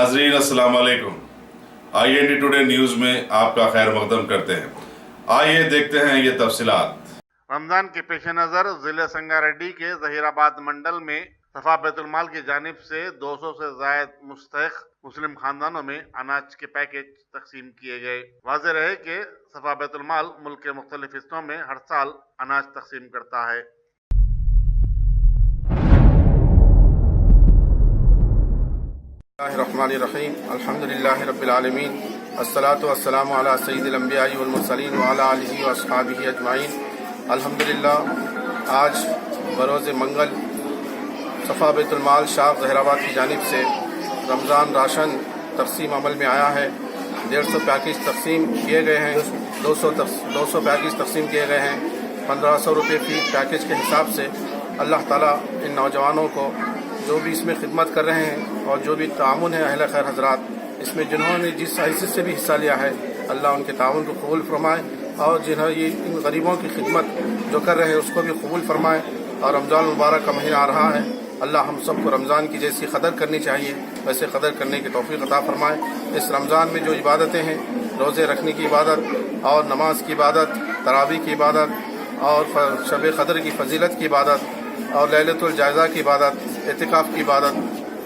नाजरीन अस्सलाम वालेकुम। IND टुडे न्यूज़ में आपका खैर मकदम करते हैं। आइए देखते हैं ये तफसीलात। रमजान के पेश नज़र जिले संगारेड्डी के जहीराबाद मंडल में सफा बैतुल माल की जानिब से 200 से जायद मुस्तहिक मुस्लिम खानदानों में अनाज के पैकेज तकसीम किए गए। वाज़ेह रहे कि सफा बैतुल माल मुल्क के मुख्तलिफ हिस्सों में हर साल अनाज तकसीम करता है। रहमानिर्रहीम अल्हम्दुलिल्लाहि रब्बिल आलमीन अस्सलातु वस्सलामु अला सय्यिदिल अंबिया'i वल मुरसलीन व अला आलिहि व अस्हाबिहि अजमाइन। अल्हम्दुलिल्लाह आज बरोज़ मंगल सफ़ा बैतुल माल शाख ज़हीराबाद की जानिब से रमज़ान राशन तकसीम अमल में आया है। 150 पैकेज तकसीम किए गए हैं, 200 पैकेज तकसीम किए गए हैं। 1500 रुपये फी पैकेज के हिसाब से अल्लाह ताला इन नौजवानों को जो भी इसमें खिदमत कर रहे हैं और जो भी ताउन है अहले खैर हजरात, इसमें जिन्होंने जिस हैसियत से भी हिस्सा लिया है, अल्लाह उनके ताउन को कबूल फरमाए और जिन्होंने ये इन गरीबों की खिदमत जो कर रहे हैं उसको भी कबूल फरमाए। और रमज़ान मुबारक का महीना आ रहा है, अल्लाह हम सबको रमज़ान की जैसी कदर करनी चाहिए वैसे कदर करने की तौफीक अता फरमाए। इस रमज़ान में जो इबादतें हैं, रोज़े रखने की इबादत और नमाज की इबादत, तरावी की इबादत और शब क़द्र की फजीलत की इबादत और लैलतुल जायज़ा की इबादत, एतिकाफ़ की इबादत,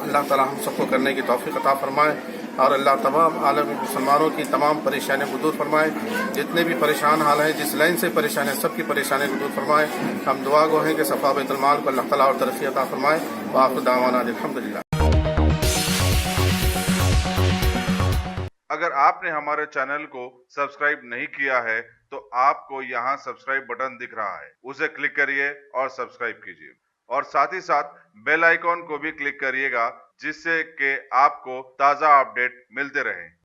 अल्लाह ताला हम सबको करने की तौफीक अता फरमाए और अल्लाह तमाम आलम मुसलमानों की तमाम परेशानियों को दूर फरमाए। जितने भी परेशान हाल हैं, जिस लाइन से परेशान हैं, सबकी परेशानियों को दूर फरमाए। हम दुआ गो हैं कि सफ़ा बैतुल माल को अल्लाह ताला और तरक्की अता फरमाए। व आखिर दावाना अल्हम्दुलिल्लाह। अगर आपने हमारे चैनल को सब्सक्राइब नहीं किया है तो आपको यहाँ सब्सक्राइब बटन दिख रहा है, उसे क्लिक करिए और सब्सक्राइब कीजिए और साथ ही साथ बेल आइकॉन को भी क्लिक करिएगा जिससे कि आपको ताज़ा अपडेट मिलते रहें।